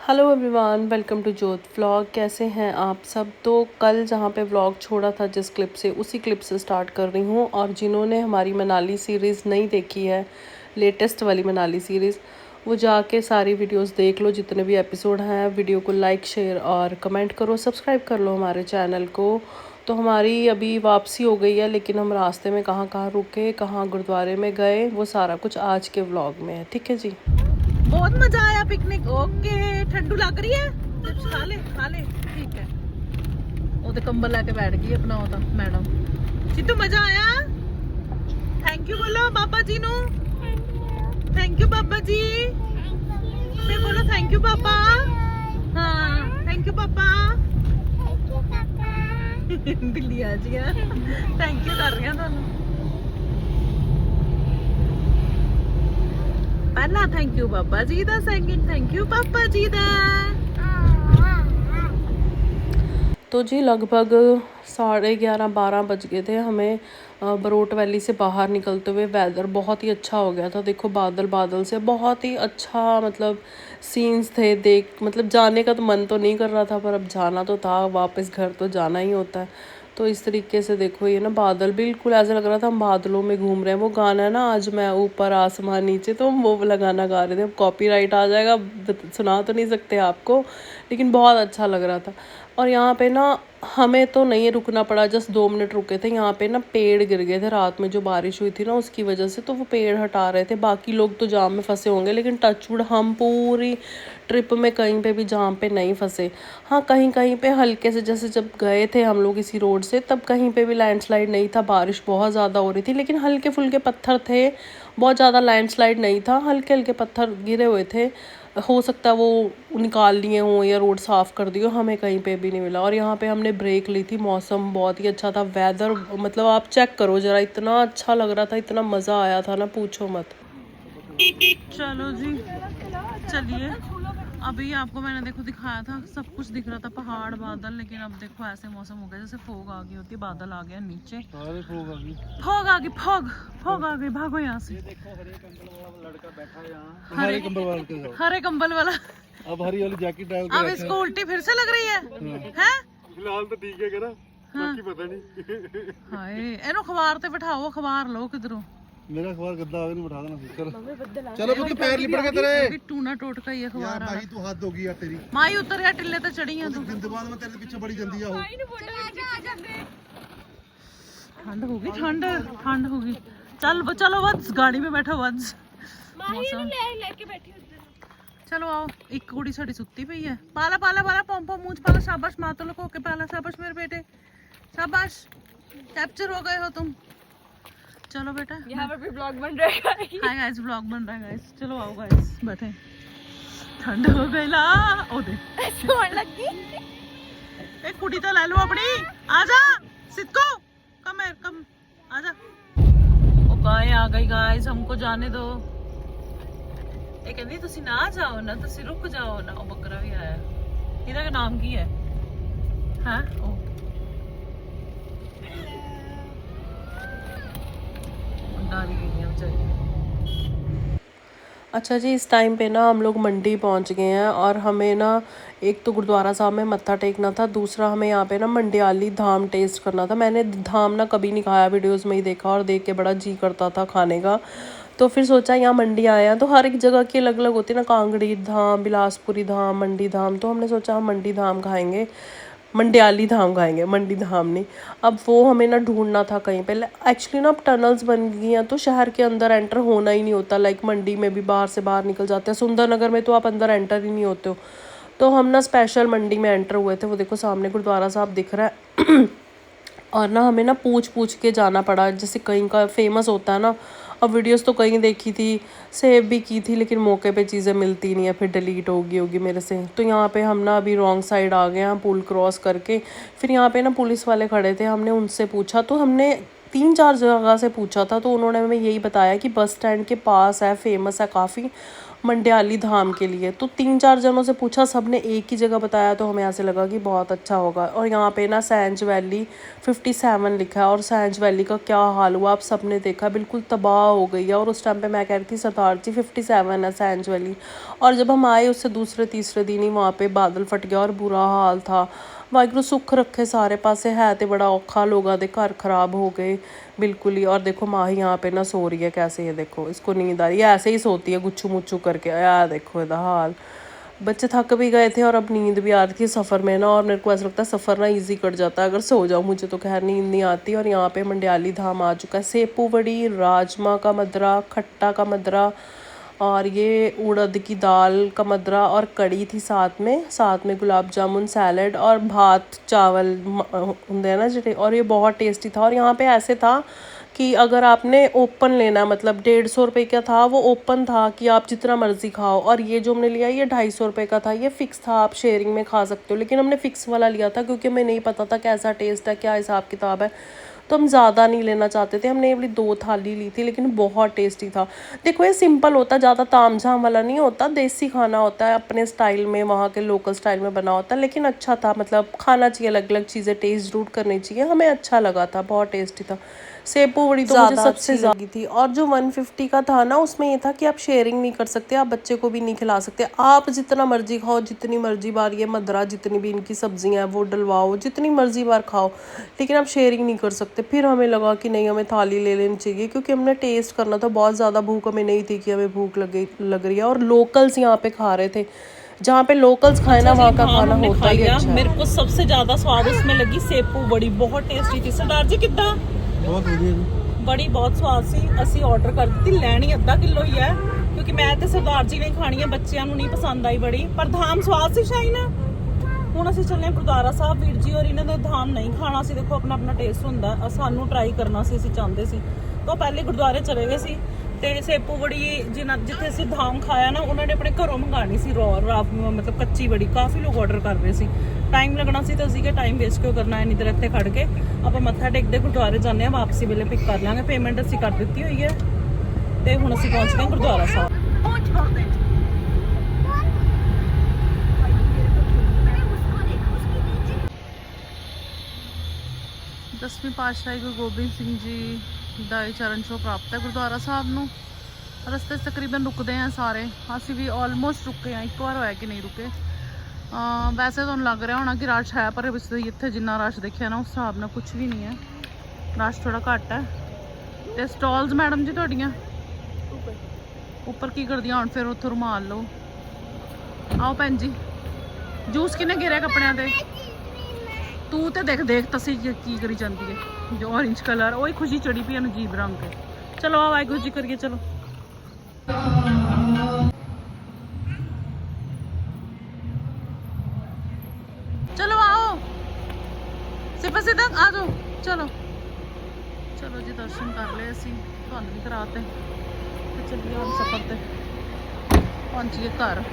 Hello everyone, welcome to जोत vlog. कैसे हैं आप सब। तो कल जहाँ पे व्लॉग छोड़ा था जिस क्लिप से, उसी क्लिप से स्टार्ट कर रही हूँ। और जिन्होंने हमारी मनाली सीरीज़ नहीं देखी है, लेटेस्ट वाली मनाली सीरीज़, वो जाके सारी वीडियोस देख लो, जितने भी एपिसोड हैं। वीडियो को लाइक, शेयर और कमेंट करो, सब्सक्राइब कर लो हमारे चैनल को। तो हमारी अभी वापसी हो गई है, लेकिन हम रास्ते में कहाँ कहाँ रुके, कहाँ गुरुद्वारे में गए, वो सारा कुछ आज के व्लॉग में है। ठीक है जी। बहुत मजा आया पिकनिक। ओके, ठंडू लग रही है, चिप्स खा ले ठीक है। वो तो कंबल लेके बैठ गई अपना होता मैडम। चित्तू मजा आया। थैंक यू बोलो पापा जी नु। थैंक यू पापा जी। फिर बोलो थैंक यू पापा। हाँ थैंक यू पापा। दिल्ली आ जी थैंक यू कर रही हूँ ਤੁਹਾਨੂੰ। पहला थैंक यू पापा जी दा, सेकंड थैंक यू पापा जी दा। तो जी लगभग 11:30-12 बज गए थे हमें बरोट वैली से बाहर निकलते हुए। वेदर बहुत ही अच्छा हो गया था। देखो बादल बादल से बहुत ही अच्छा, मतलब सीन्स थे। मतलब जाने का तो मन तो नहीं कर रहा था, पर अब जाना तो था, वापस घर तो जाना ही होता है। तो इस तरीके से देखो, ये ना बादल बिल्कुल ऐसा लग रहा था हम बादलों में घूम रहे हैं। वो गाना है ना, आज मैं ऊपर आसमान नीचे, तो हम वो वाला गाना गा रहे थे। अब कॉपीराइट आ जाएगा, सुना तो नहीं सकते आपको, लेकिन बहुत अच्छा लग रहा था। और यहाँ पे ना हमें तो नहीं रुकना पड़ा, जस्ट 2 मिनट रुके थे। यहाँ पे ना पेड़ गिर गए थे रात में, जो बारिश हुई थी ना उसकी वजह से, तो वो पेड़ हटा रहे थे। बाकी लोग तो जाम में फंसे होंगे, लेकिन टचवुड हम पूरी ट्रिप में कहीं पे भी जाम पे नहीं फंसे। हाँ कहीं कहीं पे हल्के से, जैसे जब गए थे हम लोग इसी रोड से, तब कहीं पे भी लैंडस्लाइड नहीं था। बारिश बहुत ज़्यादा हो रही थी, लेकिन हल्के फुल्के पत्थर थे, बहुत ज़्यादा लैंडस्लाइड नहीं था। हल्के हल्के पत्थर गिरे हुए थे, हो सकता है वो निकाल लिए हों या रोड साफ़ कर दिए, हमें कहीं पे भी नहीं मिला। और यहाँ पे हमने ब्रेक ली थी। मौसम बहुत ही अच्छा था, वेदर मतलब आप चेक करो ज़रा, इतना अच्छा लग रहा था, इतना मज़ा आया था ना, पूछो मत। चलो जी चलिए। अभी आपको मैंने देखो दिखाया था, सब कुछ दिख रहा था, पहाड़ बादल, लेकिन अब देखो ऐसे मौसम हो गया जैसे फोग आ गई होती है। बादल आ गया नीचे, फोग आ गई, फोग आ गई। भागो यहाँ से। हरे कंबल वाला लड़का बैठा है यहाँ। हरे कंबल वाला। अब हरी वाली जैकेट डाल के अब इसको उल्टी फिर से लग रही है हैं? फिलहाल तो ठीक है करा, बाकी पता नहीं। हाय एनो अखबार ते बिठाओ, अखबार लो किधरों। मेरा अखबार गद्दा आगे नहीं बैठा देना। चलो पुत्र पैर लिपट गए तेरे। टूना टोटका ही अखबार यार भाई तू हाथ दोगी यार तेरी। माई उतर या टिल्ले ते चढ़ी है तू। जिंदबाद में तेरे पीछे बड़ी जल्दी आओ। ठंड होगी, ठंड होगी। चलो वंश, गाड़ी में बैठो वंश। चलो आओ। एक कुड़ी साड़ी सुत्ती पई है। पाला पाला पाला पोम पोम मूंछ पाला। शाबाश मातो लोग होके पाला। शाबाश मेरे बेटे, शाबाश। कैप्चर हो गए हो तुम। चलो बेटा, यहाँ पर भी ब्लॉग बन रहा है। हाय गाइस, ब्लॉग बन रहा है गाइस। चलो आओ गाइस, बैठे। ठंड हो गई ला। ओ दे सोन लगी। एक कुड़ी तो ले लो अपनी। आजा सिद्धू, कम है, कम आजा। ओ गाय आ गई गाइस, हमको जाने दो। ये कहती तुसी ना जाओ ना, तुसी रुक जाओ ना। ओ बकरा भी आया। ਇਹਦਾ नाम की है? हाँ ओ डाली गई बेचारी। अच्छा जी, इस टाइम पे ना हम लोग मंडी पहुंच गए हैं। और हमें ना एक तो गुरुद्वारा साहब में मत्था टेकना था, दूसरा हमें यहाँ पे ना मंडियाली धाम टेस्ट करना था। मैंने धाम ना कभी नहीं खाया, वीडियोस में ही देखा, और देख के बड़ा जी करता था खाने का। तो फिर सोचा यहाँ मंडी आए हैं तो हर एक जगह की अलग अलग होती है ना, कांगड़ी धाम, बिलासपुरी धाम, मंडी धाम। तो हमने सोचा हम मंडी धाम खाएंगे, मंडियाली धाम खाएंगे, मंडी धाम नहीं। अब वो हमें ना ढूंढना था कहीं पे। एक्चुअली ना अब टनल्स बन गई हैं, तो शहर के अंदर एंटर होना ही नहीं होता। लाइक मंडी में भी बाहर से बाहर निकल जाते हैं, सुंदरनगर में तो आप अंदर एंटर ही नहीं होते हो। तो हम ना स्पेशल मंडी में एंटर हुए थे। वो देखो सामने गुरुद्वारा साहब दिख रहा है। और ना हमें ना पूछ पूछ के जाना पड़ा, जैसे कहीं का फेमस होता है ना। अब वीडियोस तो कहीं देखी थी, सेव भी की थी, लेकिन मौके पे चीज़ें मिलती नहीं है, फिर डिलीट होगी मेरे से। तो यहाँ पे हम ना अभी रॉन्ग साइड आ गए हैं, पुल क्रॉस करके। फिर यहाँ पे ना पुलिस वाले खड़े थे, हमने उनसे पूछा, तो हमने 3-4 जगह से पूछा था, तो उन्होंने हमें यही बताया कि बस स्टैंड के पास है, फेमस है काफ़ी। मंडियाली धाम के लिए। तो 3-4 जनों से पूछा, सब ने एक ही जगह बताया, तो हमें ऐसे लगा कि बहुत अच्छा होगा। और यहाँ पे ना सैंज वैली 57 लिखा है, और सैंज वैली का क्या हाल हुआ आप सब ने देखा, बिल्कुल तबाह हो गई है। और उस टाइम पे मैं कह रही थी सरदार जी 57 है सैंज वैली, और जब हम आए उससे दूसरे तीसरे दिन ही वहाँ पे बादल फट गया और बुरा हाल था। वाहिगुरू सुख रखे सारे पासे, है तो बड़ा औखा, लोगों के घर खराब हो गए बिल्कुल ही। और देखो माही यहाँ पे ना सो रही है कैसे, ये देखो इसको नींद आ रही है, ऐसे ही सोती है गुच्छू मुच्छू करके। यार देखो इसका हाल, बच्चे थक भी गए थे और अब नींद भी आ रही थी सफ़र में ना। और मेरे को ऐसा लगता है सफ़र ना इजी कट जाता है अगर सो जाऊँ, मुझे तो खैर नींद नहीं आती। और यहाँ पे मंडियाली धाम आ चुका है। सेपू बड़ी, राजमा का मदरा, खट्टा का मदरा, और ये उड़द की दाल का मदरा, और कड़ी थी साथ में गुलाब जामुन, सैलड और भात चावल होंगे ना जिटे, और ये बहुत टेस्टी था। और यहाँ पे ऐसे था कि अगर आपने ओपन लेना, मतलब 150 रुपये का था वो, ओपन था कि आप जितना मर्जी खाओ। और ये जो हमने लिया ये 250 रुपये का था, ये फिक्स था, आप शेयरिंग में खा सकते हो। लेकिन हमने फिक्स वाला लिया था क्योंकि हमें नहीं पता था कैसा टेस्ट है, क्या हिसाब किताब है, तो हम ज़्यादा नहीं लेना चाहते थे। हमने ये वाली 2 थाली ली थी, लेकिन बहुत टेस्टी था। देखो ये सिंपल होता है, ज़्यादा ताम झाम वाला नहीं होता, देसी खाना होता है, अपने स्टाइल में, वहाँ के लोकल स्टाइल में बना होता है। लेकिन अच्छा था, मतलब खाना चाहिए, अलग अलग चीज़ें टेस्ट जरूर करनी चाहिए। हमें अच्छा लगा था, बहुत टेस्टी था। सेपू बड़ी तो मुझे सबसे ज़्यादा थी। और जो 150 का था ना, उसमें ये था कि आप शेयरिंग नहीं कर सकते, आप बच्चे को भी नहीं खिला सकते, आप जितना मर्जी खाओ, जितनी मर्जी बार ये मदरा, जितनी भी इनकी सब्जियां हैं वो डलवाओ, जितनी मर्जी बार खाओ, लेकिन आप शेयरिंग नहीं कर सकते। फिर हमें लगा कि नहीं, हमें थाली ले लेनी चाहिए, क्योंकि हमने टेस्ट करना था। बहुत ज़्यादा भूख हमें नहीं थी कि हमें भूख लग रही है। और लोकल्स यहाँ पे खा रहे थे, जहाँ पे लोकल्स खाए ना वहाँ का खाना होता ही अच्छा है। मेरे को सबसे ज्यादा स्वाद उसमें लगी सेपू बड़ी, बहुत टेस्टी थी। सरदार जी कितना बहुत ਵਧੀਆ ਜੀ। बड़ी बहुत स्वाद सी। ਅਸੀਂ ਆਰਡਰ ਕਰ ਦਿੱਤੀ, ਲੈਣੀ ਅੱਧਾ ਕਿਲੋ ਹੀ ਹੈ ਕਿਉਂਕਿ ਮੈਂ ਤੇ ਸਰਦਾਰ ਜੀ ਨੇ ਖਾਣੀ ਹੈ, ਬੱਚਿਆਂ ਨੂੰ ਨਹੀਂ ਪਸੰਦ ਆਈ ਬੜੀ, ਪਰ ਧਾਮ ਸਵਾਦ ਸੀ ਸ਼ਾਇਨ। ਹੁਣ ਅਸੀਂ ਚੱਲੇ ਗੁਰਦੁਆਰਾ ਸਾਹਿਬ, ਵੀਰ ਜੀ ਔਰ ਇਹਨਾਂ ਨੇ ਧਾਮ ਨਹੀਂ ਖਾਣਾ ਸੀ। ਦੇਖੋ ਆਪਣਾ ਆਪਣਾ ਟੇਸਟ ਹੁੰਦਾ, ਸਾਨੂੰ ਟਰਾਈ ਕਰਨਾ ਸੀ, ਅਸੀਂ ਚਾਹੁੰਦੇ ਸੀ। ਤਾਂ ਪਹਿਲੇ ਗੁਰਦੁਆਰੇ ਚਲੇ ਗਏ ਸੀ, ਤੇ ਸੇਪੂ ਬੜੀ ਜਿੱਥੇ ਅਸੀਂ ਧਾਮ ਖਾਇਆ ਨਾ, ਉਹਨਾਂ ਨੇ ਆਪਣੇ ਘਰੋਂ ਮੰਗਾਣੀ ਸੀ ਮਤਲਬ ਕੱਚੀ ਬੜੀ। ਕਾਫੀ ਲੋਕ ਆਰਡਰ ਕਰ ਰਹੇ ਸੀ, ਟਾਈਮ ਲੱਗਣਾ ਸੀ, ਤਾਂ ਅਸੀਂ ਕਿ ਟਾਈਮ ਵੇਸਟ ਕਿਉਂ ਕਰਨਾ, ਇੰਨੀ ਦੇਰ ਇੱਥੇ ਖੜ ਕੇ ਆਪਾਂ ਮੱਥਾ ਟੇਕਦੇ ਗੁਰਦੁਆਰੇ ਜਾਂਦੇ ਆ, ਵਾਪਸੀ ਵੇਲੇ ਪਿਕ ਕਰ ਲਾਂਗੇ। ਪੇਮੈਂਟ ਅਸੀਂ ਕਰ ਦਿੱਤੀ ਹੋਈ ਹੈ, ਤੇ ਹੁਣ ਅਸੀਂ ਪਹੁੰਚ ਗਏ ਗੁਰਦੁਆਰਾ ਸਾਹਿਬ। 10ਵੀਂ ਪਾਤਸ਼ਾਹੀ ਗੁਰੂ ਗੋਬਿੰਦ ਸਿੰਘ ਜੀ ਦਾ ਚਰਨ ਛੋਹ ਪ੍ਰਾਪਤ ਹੈ ਗੁਰਦੁਆਰਾ ਸਾਹਿਬ ਨੂੰ। ਰਸਤੇ 'ਚ ਤਕਰੀਬਨ ਰੁਕਦੇ ਆ ਸਾਰੇ, ਅਸੀਂ ਵੀ ਆਲਮੋਸਟ ਰੁਕੇ ਆ, ਇੱਕ ਵਾਰ ਹੋਇਆ ਕਿ ਨਹੀਂ ਰੁਕੇ। ਵੈਸੇ ਤੁਹਾਨੂੰ ਲੱਗ ਰਿਹਾ ਹੋਣਾ ਕਿ ਰਸ਼ ਹੈ, ਪਰ ਇੱਥੇ ਜਿੰਨਾ ਰਸ਼ ਦੇਖਿਆ ਨਾ ਉਸ ਹਿਸਾਬ ਨਾਲ ਕੁਝ ਵੀ ਨਹੀਂ ਹੈ, ਰਸ਼ ਥੋੜਾ ਘੱਟ ਹੈ। ਤੇ ਸਟਾਲਸ ਮੈਡਮ ਜੀ ਤੁਹਾਡੀਆਂ ਉੱਪਰ ਕੀ ਕਰਦੀਆਂ ਹੁਣ, ਫਿਰ ਉੱਥੋਂ ਰੁਮਾਲ ਲਓ। ਆਓ ਭੈਣ ਜੀ, ਜੂਸ ਕਿਨੇ ਘੇਰਿਆ ਕੱਪੜਿਆਂ ਤੇ? ਤੂੰ ਤੇ ਦੇਖ ਤਸੀ ਕੀ ਕਰੀ ਜਾਂਦੀ ਹੈ, ਜੋ ऑरेंज कलर ਉਹ ਹੀ ਖੁਸ਼ੀ ਚੜੀ ਪਈ ਅਜੀਬ ਰੰਗ ਤੇ। ਚਲੋ ਆ ਵਾਹਿਗੁਰੂ ਜੀ ਕਰੀਏ, ਚਲੋ। ਚਲੋ ਆਓ, ਸਿੱਪਾ ਸਿੱਧਾ ਆ ਜਾਓ, ਚਲੋ ਚਲੋ ਜੀ, ਦਰਸ਼ਨ ਕਰ ਲਏ ਅਸੀਂ, ਤੁਹਾਨੂੰ ਵੀ ਕਰਾਤੇ, ਤੇ ਚੱਲੀਏ ਹੁਣ ਸਫ਼ਰ ਤੇ, ਪਹੁੰਚੀਏ ਘਰ।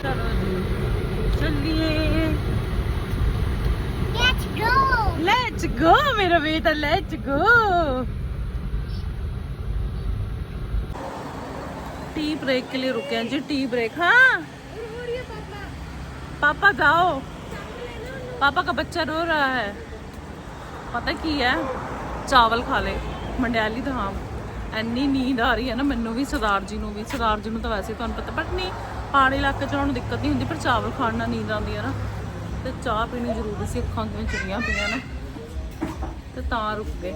ਚਲੋ ਜੀ ਚੱਲੀਏ, लेट्स गो मेरा बेटा, लेट्स गो। टी ब्रेक के लिए रुके हैं जी, टी ब्रेक। हाँ पापा जाओ, पापा का बच्चा रो रहा है, पता की है, चावल खा ले मंडियाली धाम। ਇੰਨੀ ਨੀਂਦ ਆ ਰਹੀ ਹੈ ਨਾ ਮੈਨੂੰ ਵੀ, ਸਰਦਾਰ ਜੀ ਨੂੰ ਵੀ। ਸਰਦਾਰ ਜੀ ਨੂੰ ਤਾਂ ਵੈਸੇ ਤੁਹਾਨੂੰ ਪਤਾ, ਬਟ ਨਹੀਂ ਪਹਾੜੀ ਇਲਾਕੇ 'ਚ ਉਹਨਾਂ ਨੂੰ ਦਿੱਕਤ ਨਹੀਂ ਹੁੰਦੀ, ਪਰ ਚਾਵਲ ਖਾਣ ਨਾਲ ਨੀਂਦ ਆਉਂਦੀ ਹੈ ਨਾ, ਤੇ ਚਾਹ ਪੀਣੀ ਜ਼ਰੂਰੀ ਸੀ, ਅੱਖਾਂ ਕਿਵੇਂ ਚੁਰੀਆਂ ਪਈਆਂ ਨਾ, ਤੇ ਤਾਂ ਰੁਕ ਗਏ।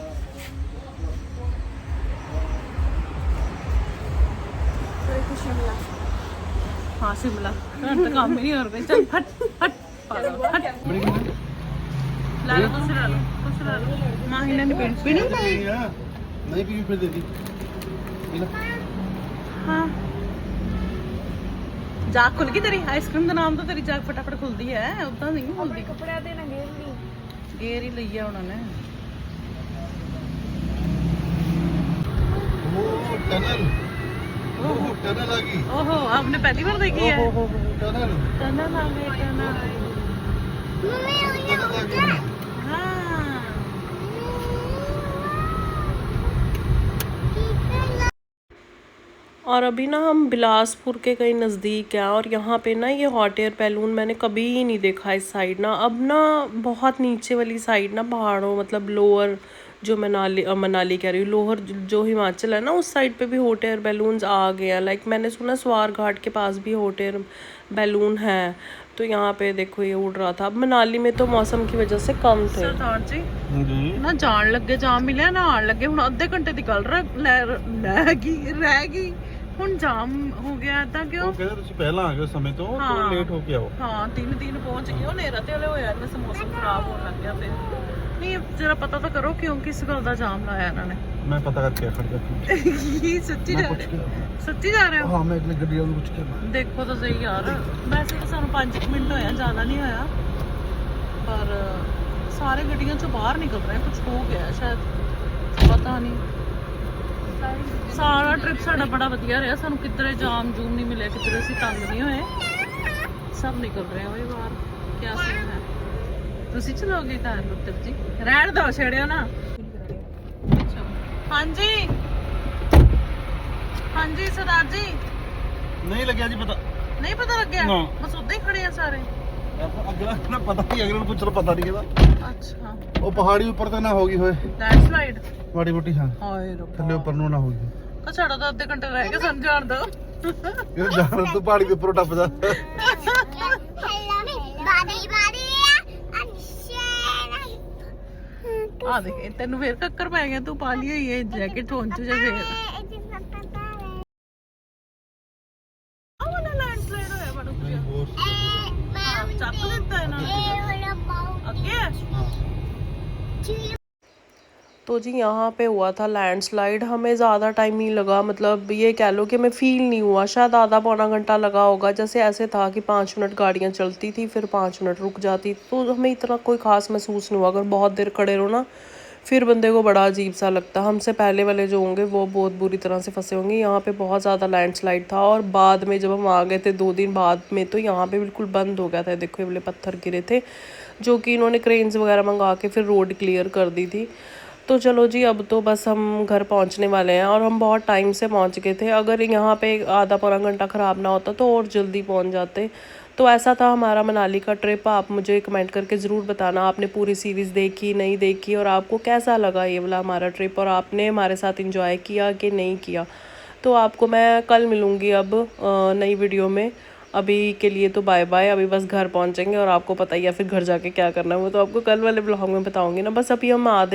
हाँ शिमला तो काम ही नहीं हो रहा। चल हट हट हट, ला लो कुछ, ला लो कुछ, ला लो। माँ ही ने पीनी नहीं पी, फिर दे दी। हाँ जाग खुल गई तेरी, आइसक्रीम का नाम तो तेरी जाग फटाफट खुलती है, उदा नहीं खुलती। कपड़े दे ना गेर ही ली है उन्होंने। टनल, टनल आ गई। ओहो, आपने पहली बार देखी है? टनल, टनल आ गई, टनल। टनल आ गई। और अभी ना हम बिलासपुर के कहीं नज़दीक हैं और यहाँ पे ना ये हॉट एयर बैलून मैंने कभी ही नहीं देखा इस साइड ना। अब ना बहुत नीचे वाली साइड ना पहाड़ों मतलब लोअर जो मनाली कह रही हूँ, लोअर जो हिमाचल है ना उस साइड पे भी हॉट एयर बैलून्स आ गए हैं। लाइक मैंने सुना स्वार घाट के पास भी हॉट एयर बैलून है। तो यहाँ पे देखो ये उड़ रहा था। अब मनाली में तो मौसम की वजह से कम थे। सरदार जी ना जान लगे जाम मिले ना आन लगे हुण अद्धे घंटे दी गल रह गई ਹੁਣ ਜਾਮ ਹੋ ਗਿਆ ਤਾਂ ਕਿਉਂ ਉਹ ਕਹਿੰਦੇ ਤੁਸੀਂ ਪਹਿਲਾਂ ਆ ਗਏ ਸਮੇਂ ਤੋਂ ਥੋੜਾ ਲੇਟ ਹੋ ਕੇ ਆਓ। ਹਾਂ 3 ਪਹੁੰਚ ਗਏ ਉਹ ਨੇਰਾ ਤੇ ਹਲੇ ਹੋਇਆ ਨਾ ਮੌਸਮ ਖਰਾਬ ਹੋਣ ਲੱਗ ਗਿਆ ਫਿਰ ਨਹੀਂ ਜਰਾ ਪਤਾ ਤਾਂ ਕਰੋ ਕਿਉਂ ਕਿਸ ਗੱਲ ਦਾ ਜਾਮ ਲਾਇਆ ਇਹਨਾਂ ਨੇ। ਮੈਂ ਪਤਾ ਕਰਕੇ ਖੜ ਜਾ ਇਹ ਸੱਚੀ ਜਾ ਰਹੇ ਹੋ? ਹਾਂ ਮੈਂ ਅਗਲੀ ਗੱਡੀ ਵਾਲੇ ਨੂੰ ਪੁੱਛ ਕੇ ਦੇਖੋ ਤਾਂ ਸਹੀ ਯਾਰ ਵੈਸੇ ਤਾਂ ਸਾਨੂੰ 5 ਮਿੰਟ ਹੋਇਆ ਜ਼ਿਆਦਾ ਨਹੀਂ ਹੋਇਆ ਪਰ ਸਾਰੇ ਗੱਡੀਆਂ ਚੋਂ ਬਾਹਰ ਨਿਕਲ ਰਹੇ ਕੁਝ ਹੋ ਗਿਆ ਸ਼ਾਇਦ ਪਤਾ ਨਹੀਂ। ਸਾਰਾ ਟ੍ਰਿਪ ਸਾਡਾ ਬੜਾ ਵਧੀਆ ਰਿਹਾ ਸਾਨੂੰ ਕਿਧਰੇ ਜਾਮ ਜੂਮ ਨਹੀਂ ਮਿਲਿਆ ਕਿਧਰੇ ਅਸੀਂ ਤੰਗ ਨਹੀਂ ਹੋਏ ਸਭ ਨਿਕਲ ਰਹੇ ਹੋਏ ਬਾਹਰ ਕੀ ਸੀਨ ਹੈ। ਤੁਸੀਂ ਚਲੋਗੇ ਕਾਰ ਉੱਤਰ ਜੀ ਰਹਿਣ ਦੋ ਛੇੜਿਓ ਨਾ। ਹਾਂਜੀ ਹਾਂਜੀ ਸਰਦਾਰ ਜੀ ਨਹੀਂ ਲੱਗਿਆ ਜੀ ਪਤਾ ਨਹੀਂ ਪਤਾ ਲੱਗਿਆ ਨਾ। ਬਸ ਉੱਦਾਂ ਹੀ ਖੜੇ ਆ ਸਾਰੇ। ਅਗਲਾ ਨਾ ਪਤਾ ਨਹੀਂ ਅਗਲੇ ਨੂੰ ਪੁੱਛ ਲਓ ਪਤਾ ਨਹੀਂ ਇਹਦਾ। ਅੱਛਾ ਉਹ ਪਹਾੜੀ ਉੱਪਰ ਤਾਂ ਨਾ ਹੋਗੀ ਹੋਏ ਲੈਂਡਸਲਾਈਡ ਮਾੜੀ ਮੋਟੀ ਹਾਂ ਹਾਏ ਰੱਬਾ ਥੱਲੇ ਉੱਪਰ ਨੂੰ ਨਾ ਹੋਗੀ। ਤਾਂ ਸਾਡਾ ਤਾਂ ਅੱਧੇ ਘੰਟੇ ਰਹਿ ਗਏ ਸਾਨੂੰ ਜਾਣ ਦੋ। ਇਹ ਜਾਣ ਤੂੰ ਪਹਾੜੀ ਦੇ ਉੱਪਰੋਂ ਟੱਪ ਜਾ। ਆ ਦੇਖ ਤੈਨੂੰ ਫੇਰ ਕੱਕਰ ਪੈ ਗਿਆ ਤੂੰ ਪਾ ਲਈ ਹੋਈ ਹੈ ਜੈਕਟ ਹੋਣ ਚ ਜਾਂ ਫੇਰ ਆਹ ਵਾਲਾ ਲੈਂਡਸਲਾਈਡ ਹੋਇਆ ਬੜਾ ਉੱਚਾ ਚੱਕ ਲੈਂਦਾ ਇਹਨਾਂ ਨੇ ਅੱਗੇ तो जी यहाँ पे हुआ था लैंडस्लाइड। हमें ज़्यादा टाइम नहीं लगा, मतलब ये कह लो कि हमें फ़ील नहीं हुआ। शायद आधा पौना घंटा लगा होगा। जैसे ऐसे था कि 5 मिनट गाड़ियाँ चलती थी फिर 5 मिनट रुक जाती, तो हमें इतना कोई ख़ास महसूस नहीं हुआ। अगर बहुत देर खड़े रहो ना फिर बंदे को बड़ा अजीब सा लगता। हमसे पहले वाले जो होंगे वो बहुत बुरी तरह से फंसे होंगे। यहाँ पे बहुत ज़्यादा लैंडस्लाइड था और बाद में जब हम आ गए थे 2 दिन बाद में तो यहाँ पे बिल्कुल बंद हो गया था। देखो ये वाले पत्थर गिरे थे जो कि इन्होंने क्रेन्स वगैरह मंगा के फिर रोड क्लियर कर दी थी। तो चलो जी अब तो बस हम घर पहुंचने वाले हैं और हम बहुत टाइम से पहुंच गए थे। अगर यहाँ पे आधा पौना घंटा ख़राब ना होता तो और जल्दी पहुंच जाते। तो ऐसा था हमारा मनाली का ट्रिप। आप मुझे कमेंट करके ज़रूर बताना आपने पूरी सीरीज़ देखी नहीं देखी और आपको कैसा लगा ये वाला हमारा ट्रिप और आपने हमारे साथ इंजॉय किया कि नहीं किया। तो आपको मैं कल मिलूँगी अब नई वीडियो में। अभी के लिए तो बाय बाय। अभी बस घर पहुँचेंगे और आपको पता ही है फिर घर जाके क्या करना है वो तो आपको कल वाले ब्लॉग में बताऊँगी ना। बस अभी हम आधे